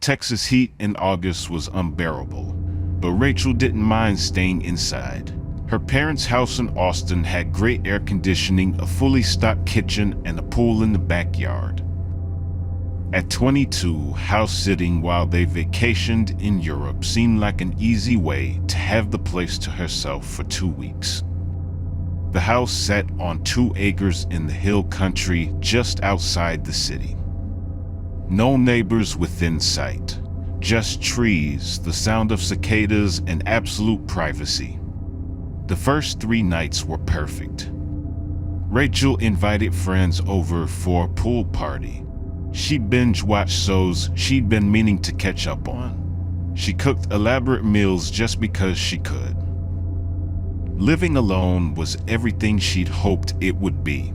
Texas heat in August was unbearable, but Rachel didn't mind staying inside. Her parents' house in Austin had great air conditioning, a fully stocked kitchen, and a pool in the backyard. At 22, house sitting while they vacationed in Europe seemed like an easy way to have the place to herself for 2 weeks. The house sat on 2 acres in the hill country just outside the city. No neighbors within sight, just trees, the sound of cicadas, and absolute privacy. The first 3 nights were perfect. Rachel invited friends over for a pool party. She binge-watched shows she'd been meaning to catch up on. She cooked elaborate meals just because she could. Living alone was everything she'd hoped it would be.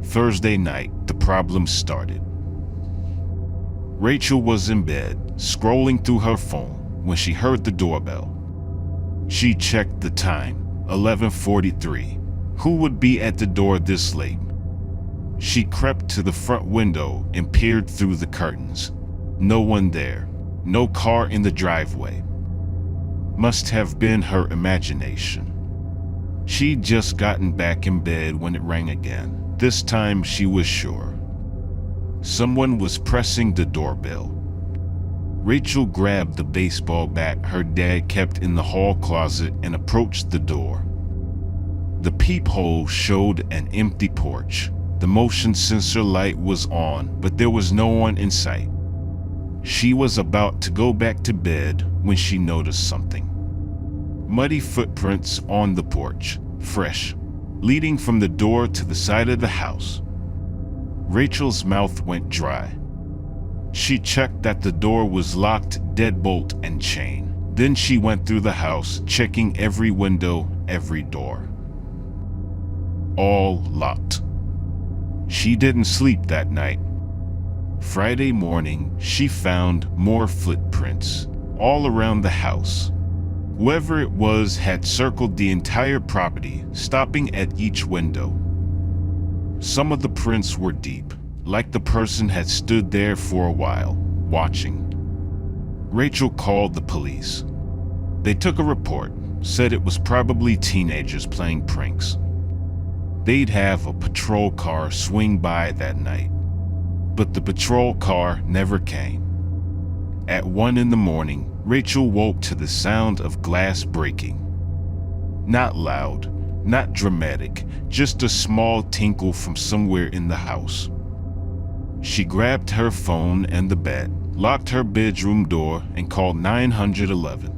Thursday night, the problem started. Rachel was in bed, scrolling through her phone, when she heard the doorbell. She checked the time, 11:43. Who would be at the door this late? She crept to the front window and peered through the curtains. No one there. No car in the driveway. Must have been her imagination. She'd just gotten back in bed when it rang again. This time she was sure. Someone was pressing the doorbell. Rachel grabbed the baseball bat her dad kept in the hall closet and approached the door. The peephole showed an empty porch. The motion sensor light was on, but there was no one in sight. She was about to go back to bed when she noticed something. Muddy footprints on the porch, fresh, leading from the door to the side of the house. Rachel's mouth went dry. She checked that the door was locked, deadbolt and chain. Then she went through the house, checking every window, every door. All locked. She didn't sleep that night. Friday morning, she found more footprints all around the house. Whoever it was had circled the entire property, stopping at each window. Some of the prints were deep, like the person had stood there for a while, watching. Rachel called the police. They took a report, said it was probably teenagers playing pranks. They'd have a patrol car swing by that night, but the patrol car never came. At 1 in the morning, Rachel woke to the sound of glass breaking. Not loud, not dramatic, just a small tinkle from somewhere in the house. She grabbed her phone and the bat, locked her bedroom door, and called 911.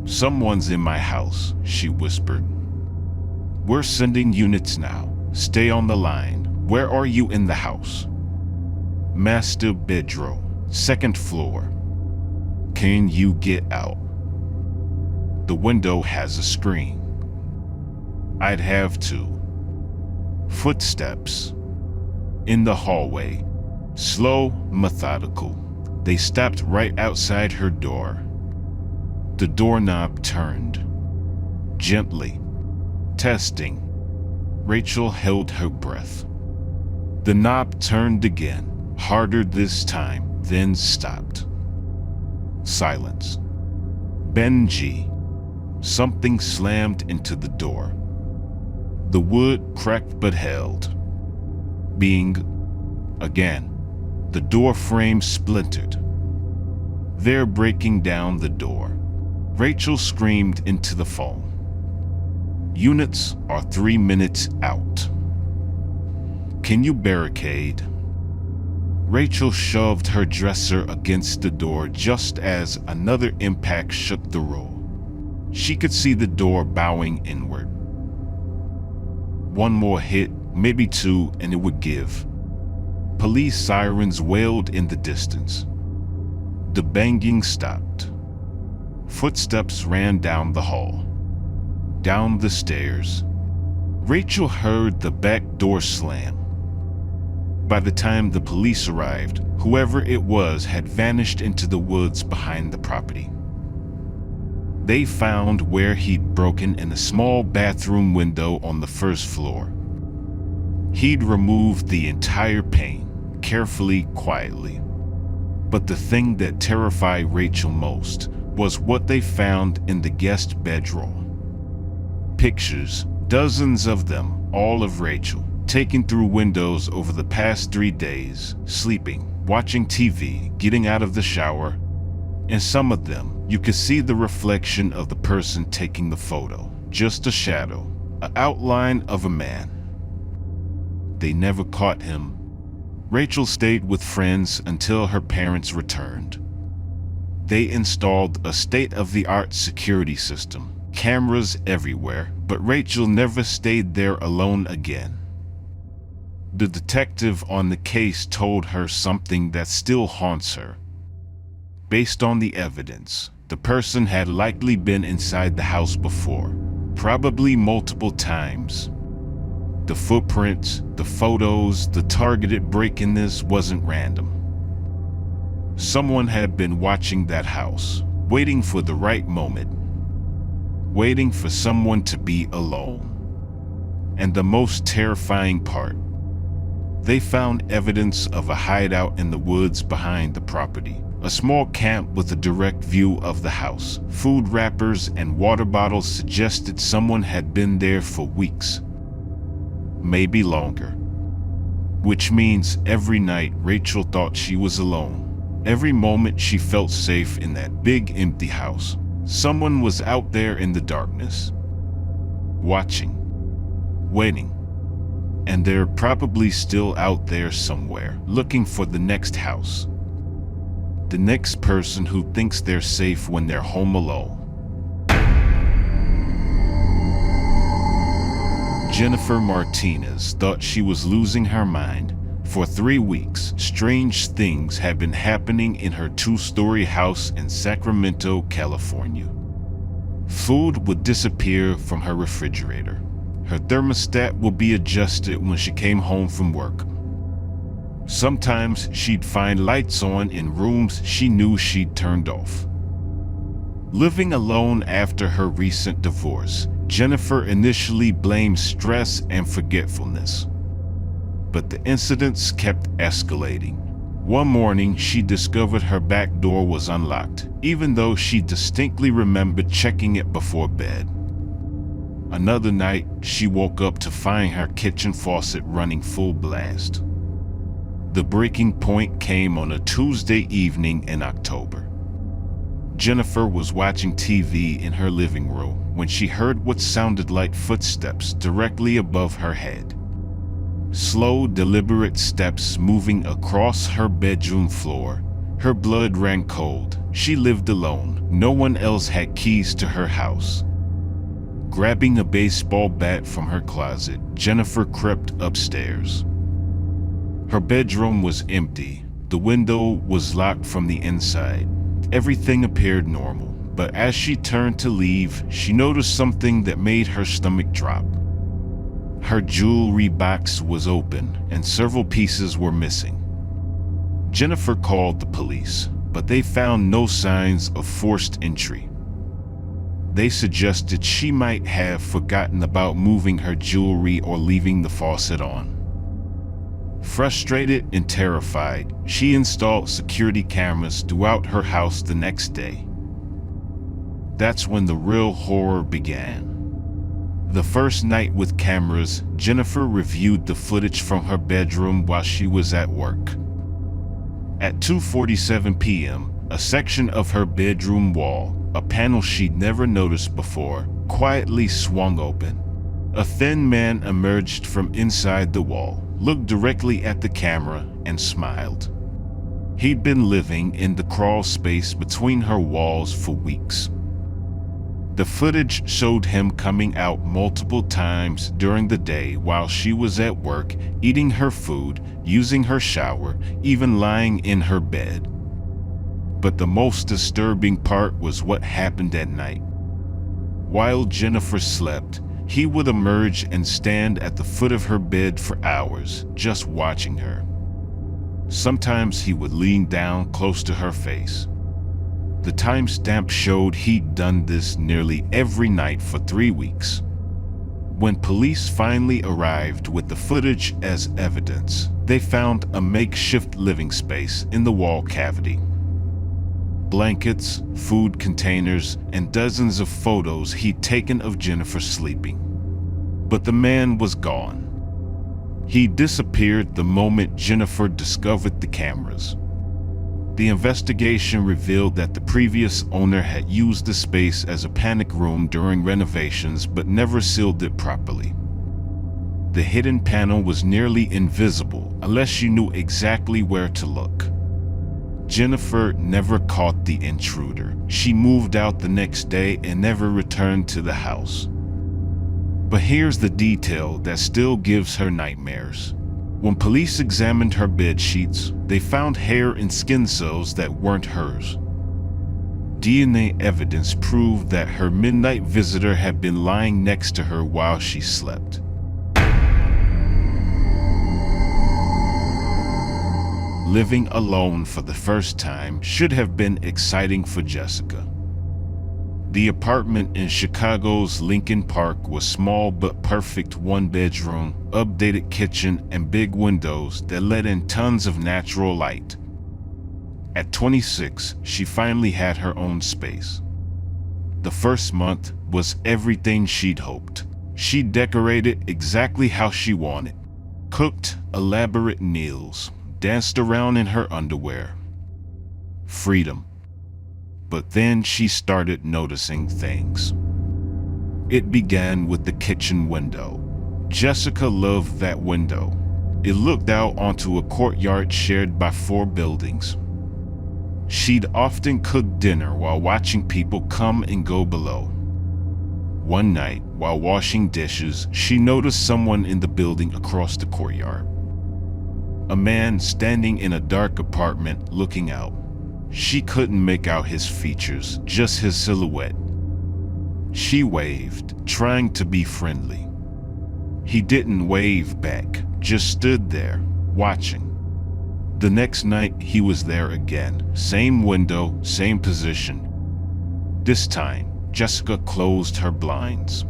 "Someone's in my house," she whispered. "We're sending units now. Stay on the line. Where are you in the house?" "Master bedroom, 2nd floor." "Can you get out?" "The window has a screen." "I'd have to." Footsteps. In the hallway. Slow, methodical. They stopped right outside her door. The doorknob turned. Gently. Testing. Rachel held her breath. The knob turned again, harder this time, then stopped. Silence. Benji. Something slammed into the door. The wood cracked but held. Bing. Again. The door frame splintered. They're breaking down the door. Rachel screamed into the phone. "Units are 3 minutes out. Can you barricade?" Rachel shoved her dresser against the door just as another impact shook the roll. She could see the door bowing inward. One more hit, maybe 2, and it would give. Police sirens wailed in the distance. The banging stopped. Footsteps ran down the hall. Down the stairs. Rachel heard the back door slam. By the time the police arrived, whoever it was had vanished into the woods behind the property. They found where he'd broken in a small bathroom window on the 1st floor. He'd removed the entire pane, carefully, quietly. But the thing that terrified Rachel most was what they found in the guest bedroom. Pictures, dozens of them, all of Rachel, taken through windows over the past 3 days, sleeping, watching TV, getting out of the shower. In some of them, you could see the reflection of the person taking the photo, just a shadow, an outline of a man. They never caught him. Rachel stayed with friends until her parents returned. They installed a state-of-the-art security system, cameras everywhere, but Rachel never stayed there alone again. The detective on the case told her something that still haunts her. Based on the evidence, the person had likely been inside the house before, probably multiple times. The footprints, the photos, the targeted break-in-this wasn't random. Someone had been watching that house, waiting for the right moment, waiting for someone to be alone. And the most terrifying part, they found evidence of a hideout in the woods behind the property. A small camp with a direct view of the house. Food wrappers and water bottles suggested someone had been there for weeks, maybe longer. Which means every night Rachel thought she was alone. Every moment she felt safe in that big empty house. Someone was out there in the darkness, watching, waiting. And they're probably still out there somewhere, looking for the next house. The next person who thinks they're safe when they're home alone. Jennifer Martinez thought she was losing her mind. For 3 weeks, strange things had been happening in her 2-story house in Sacramento, California. Food would disappear from her refrigerator. Her thermostat would be adjusted when she came home from work. Sometimes she'd find lights on in rooms she knew she'd turned off. Living alone after her recent divorce, Jennifer initially blamed stress and forgetfulness. But the incidents kept escalating. One morning, she discovered her back door was unlocked, even though she distinctly remembered checking it before bed. Another night, she woke up to find her kitchen faucet running full blast. The breaking point came on a Tuesday evening in October. Jennifer was watching TV in her living room when she heard what sounded like footsteps directly above her head. Slow, deliberate steps moving across her bedroom floor. Her blood ran cold. She lived alone. No one else had keys to her house. Grabbing a baseball bat from her closet, Jennifer crept upstairs. Her bedroom was empty. The window was locked from the inside. Everything appeared normal, but as she turned to leave, she noticed something that made her stomach drop. Her jewelry box was open, and several pieces were missing. Jennifer called the police, but they found no signs of forced entry. They suggested she might have forgotten about moving her jewelry or leaving the faucet on. Frustrated and terrified, she installed security cameras throughout her house the next day. That's when the real horror began. The first night with cameras, Jennifer reviewed the footage from her bedroom while she was at work. At 2:47 p.m., a section of her bedroom wall, a panel she'd never noticed before, quietly swung open. A thin man emerged from inside the wall, looked directly at the camera, and smiled. He'd been living in the crawl space between her walls for weeks. The footage showed him coming out multiple times during the day while she was at work, eating her food, using her shower, even lying in her bed. But the most disturbing part was what happened at night. While Jennifer slept, he would emerge and stand at the foot of her bed for hours, just watching her. Sometimes he would lean down close to her face. The timestamp showed he'd done this nearly every night for 3 weeks. When police finally arrived with the footage as evidence, They found a makeshift living space in the wall cavity. Blankets, food containers, and dozens of photos he'd taken of Jennifer sleeping. But the man was gone. He disappeared the moment Jennifer discovered the cameras. The investigation revealed that the previous owner had used the space as a panic room during renovations but never sealed it properly. The hidden panel was nearly invisible unless you knew exactly where to look. Jennifer never caught the intruder. She moved out the next day and never returned to the house. But here's the detail that still gives her nightmares. When police examined her bed sheets, they found hair and skin cells that weren't hers. DNA evidence proved that her midnight visitor had been lying next to her while she slept. Living alone for the first time should have been exciting for Jessica. The apartment in Chicago's Lincoln Park was small but perfect, one-bedroom, updated kitchen, and big windows that let in tons of natural light. At 26, she finally had her own space. The first month was everything she'd hoped. She decorated exactly how she wanted, cooked elaborate meals, danced around in her underwear. Freedom. But then she started noticing things. It began with the kitchen window. Jessica loved that window. It looked out onto a courtyard shared by 4 buildings. She'd often cook dinner while watching people come and go below. One night, while washing dishes, she noticed someone in the building across the courtyard. A man standing in a dark apartment looking out. She couldn't make out his features, just his silhouette. She waved, trying to be friendly. He didn't wave back, just stood there, watching. The next night, he was there again. Same window, same position. This time, Jessica closed her blinds.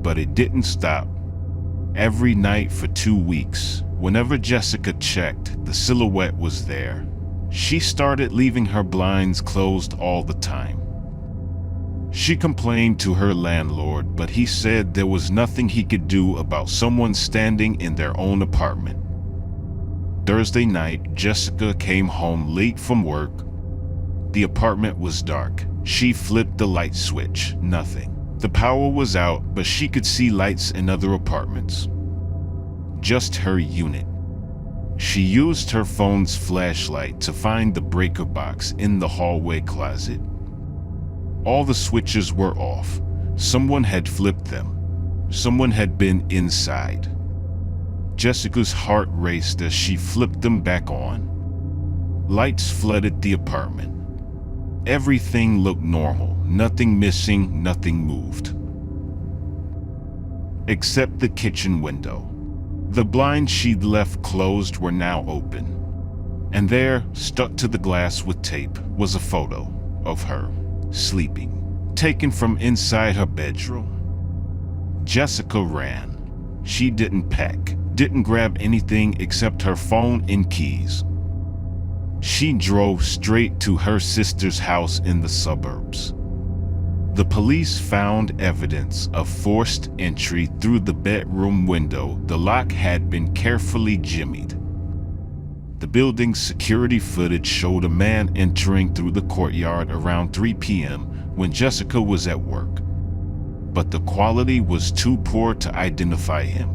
But it didn't stop. Every night for 2 weeks, whenever Jessica checked, the silhouette was there. She started leaving her blinds closed all the time. She complained to her landlord, but he said there was nothing he could do about someone standing in their own apartment. Thursday night, Jessica came home late from work. The apartment was dark. She flipped the light switch. Nothing. The power was out, but she could see lights in other apartments. Just her unit. She used her phone's flashlight to find the breaker box in the hallway closet. All the switches were off. Someone had flipped them. Someone had been inside. Jessica's heart raced as she flipped them back on. Lights flooded the apartment. Everything looked normal. Nothing missing, nothing moved. Except the kitchen window. The blinds she'd left closed were now open. And there, stuck to the glass with tape, was a photo of her, sleeping, taken from inside her bedroom. Jessica ran. She didn't pack, didn't grab anything except her phone and keys. She drove straight to her sister's house in the suburbs. The police found evidence of forced entry through the bedroom window. The lock had been carefully jimmied. The building's security footage showed a man entering through the courtyard around 3 p.m. when Jessica was at work. But the quality was too poor to identify him.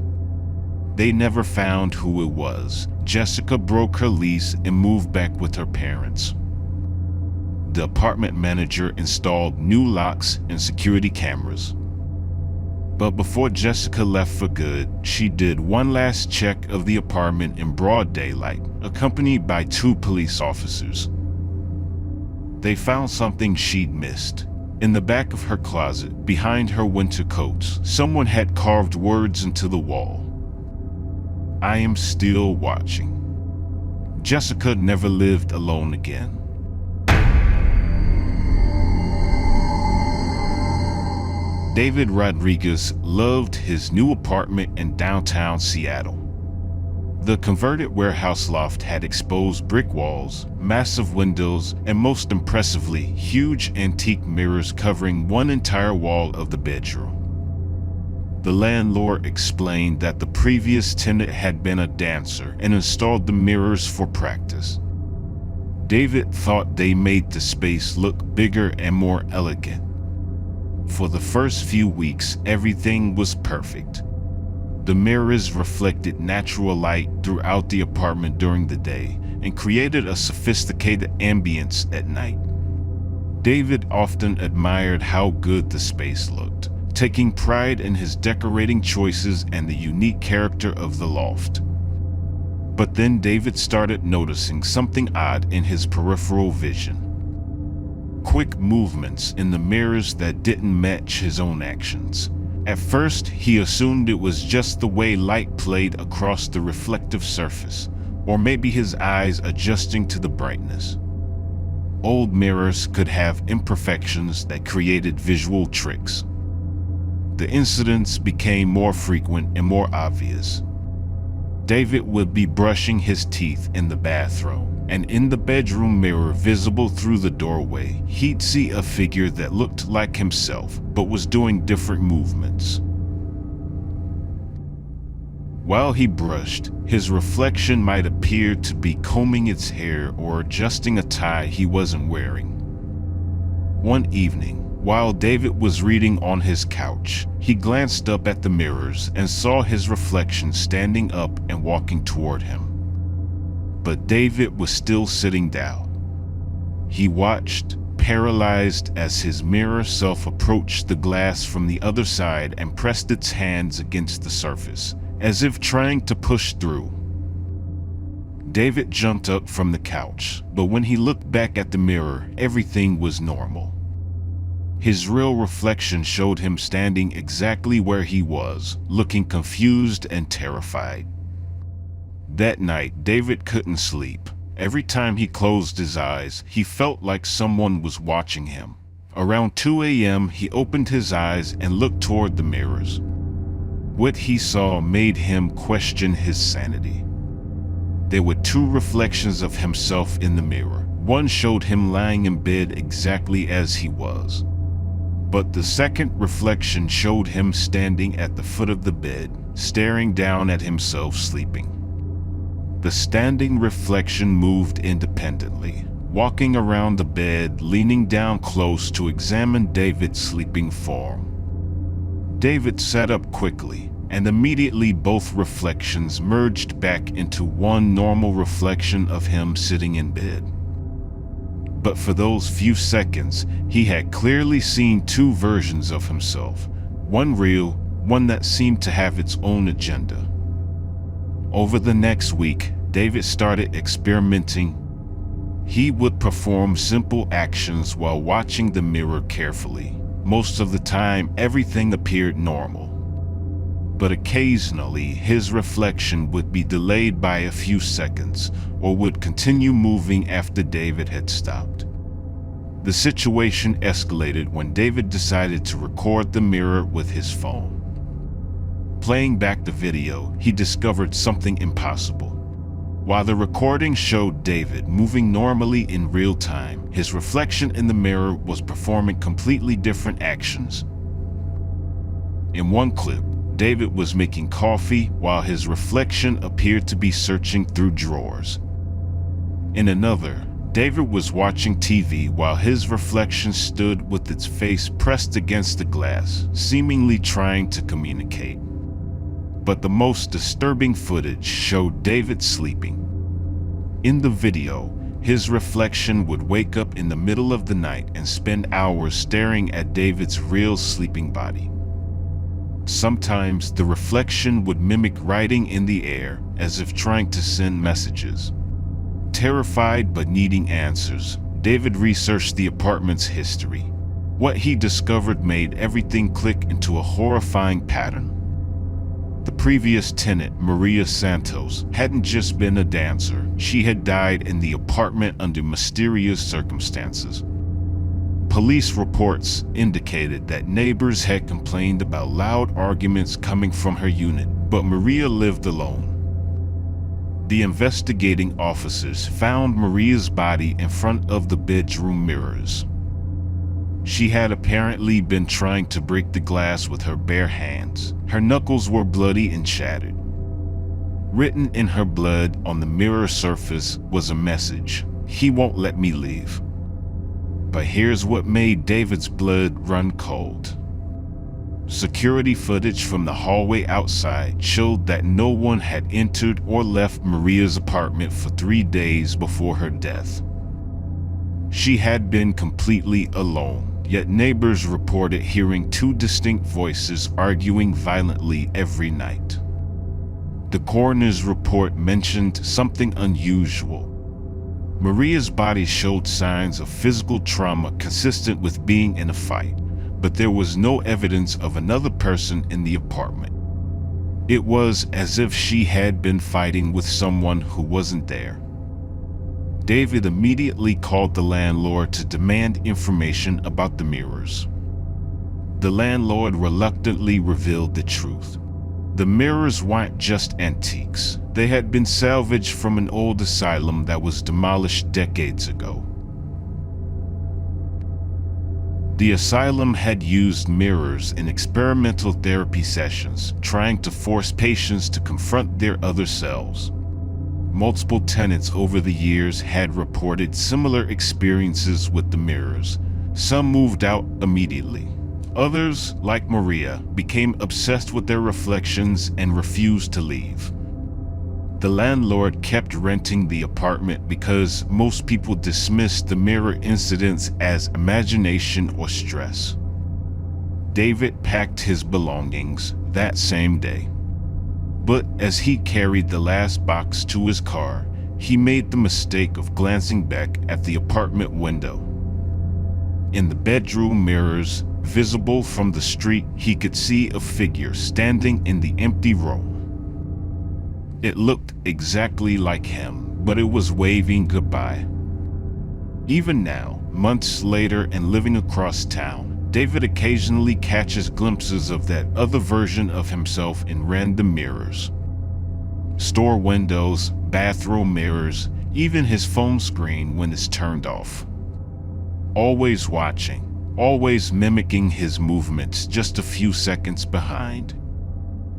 They never found who it was. Jessica broke her lease and moved back with her parents. The apartment manager installed new locks and security cameras. But before Jessica left for good, she did one last check of the apartment in broad daylight, accompanied by 2 police officers. They found something she'd missed. In the back of her closet, behind her winter coats, someone had carved words into the wall. I am still watching. Jessica never lived alone again. David Rodriguez loved his new apartment in downtown Seattle. The converted warehouse loft had exposed brick walls, massive windows, and most impressively, huge antique mirrors covering one entire wall of the bedroom. The landlord explained that the previous tenant had been a dancer and installed the mirrors for practice. David thought they made the space look bigger and more elegant. For the first few weeks, everything was perfect. The mirrors reflected natural light throughout the apartment during the day and created a sophisticated ambience at night. David often admired how good the space looked, taking pride in his decorating choices and the unique character of the loft. But then David started noticing something odd in his peripheral vision. Quick movements in the mirrors that didn't match his own actions. At first, he assumed it was just the way light played across the reflective surface, or maybe his eyes adjusting to the brightness. Old mirrors could have imperfections that created visual tricks. The incidents became more frequent and more obvious. David would be brushing his teeth in the bathroom, and in the bedroom mirror visible through the doorway, he'd see a figure that looked like himself, but was doing different movements. While he brushed, his reflection might appear to be combing its hair or adjusting a tie he wasn't wearing. One evening, while David was reading on his couch, he glanced up at the mirrors and saw his reflection standing up and walking toward him. But David was still sitting down. He watched, paralyzed, as his mirror self approached the glass from the other side and pressed its hands against the surface, as if trying to push through. David jumped up from the couch, but when he looked back at the mirror, everything was normal. His real reflection showed him standing exactly where he was, looking confused and terrified. That night, David couldn't sleep. Every time he closed his eyes, he felt like someone was watching him. Around 2 a.m., he opened his eyes and looked toward the mirrors. What he saw made him question his sanity. There were two reflections of himself in the mirror. One showed him lying in bed exactly as he was. But the second reflection showed him standing at the foot of the bed, staring down at himself sleeping. The standing reflection moved independently, walking around the bed, leaning down close to examine David's sleeping form. David sat up quickly, and immediately both reflections merged back into one normal reflection of him sitting in bed. But for those few seconds, he had clearly seen two versions of himself, one real, one that seemed to have its own agenda. Over the next week, David started experimenting. He would perform simple actions while watching the mirror carefully. Most of the time, everything appeared normal. But occasionally, his reflection would be delayed by a few seconds, or would continue moving after David had stopped. The situation escalated when David decided to record the mirror with his phone. Playing back the video, he discovered something impossible. While the recording showed David moving normally in real time, his reflection in the mirror was performing completely different actions. In one clip, David was making coffee while his reflection appeared to be searching through drawers. In another, David was watching TV while his reflection stood with its face pressed against the glass, seemingly trying to communicate. But the most disturbing footage showed David sleeping. In the video, his reflection would wake up in the middle of the night and spend hours staring at David's real sleeping body. Sometimes the reflection would mimic writing in the air, as if trying to send messages. Terrified but needing answers, David researched the apartment's history. What he discovered made everything click into a horrifying pattern. The previous tenant, Maria Santos, hadn't just been a dancer. She had died in the apartment under mysterious circumstances. Police reports indicated that neighbors had complained about loud arguments coming from her unit, but Maria lived alone. The investigating officers found Maria's body in front of the bedroom mirrors. She had apparently been trying to break the glass with her bare hands. Her knuckles were bloody and shattered. Written in her blood on the mirror surface was a message: "He won't let me leave." But here's what made David's blood run cold. Security footage from the hallway outside showed that no one had entered or left Maria's apartment for 3 days before her death. She had been completely alone, yet neighbors reported hearing 2 distinct voices arguing violently every night. The coroner's report mentioned something unusual. Maria's body showed signs of physical trauma consistent with being in a fight, but there was no evidence of another person in the apartment. It was as if she had been fighting with someone who wasn't there. David immediately called the landlord to demand information about the mirrors. The landlord reluctantly revealed the truth. The mirrors weren't just antiques. They had been salvaged from an old asylum that was demolished decades ago. The asylum had used mirrors in experimental therapy sessions, trying to force patients to confront their other selves. Multiple tenants over the years had reported similar experiences with the mirrors. Some moved out immediately. Others, like Maria, became obsessed with their reflections and refused to leave. The landlord kept renting the apartment because most people dismissed the mirror incidents as imagination or stress. David packed his belongings that same day. But as he carried the last box to his car, he made the mistake of glancing back at the apartment window. In the bedroom mirrors, visible from the street, he could see a figure standing in the empty room. It looked exactly like him, but it was waving goodbye. Even now, months later and living across town, David occasionally catches glimpses of that other version of himself in random mirrors. Store windows, bathroom mirrors, even his phone screen when it's turned off. Always watching, always mimicking his movements just a few seconds behind.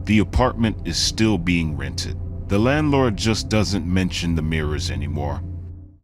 The apartment is still being rented. The landlord just doesn't mention the mirrors anymore.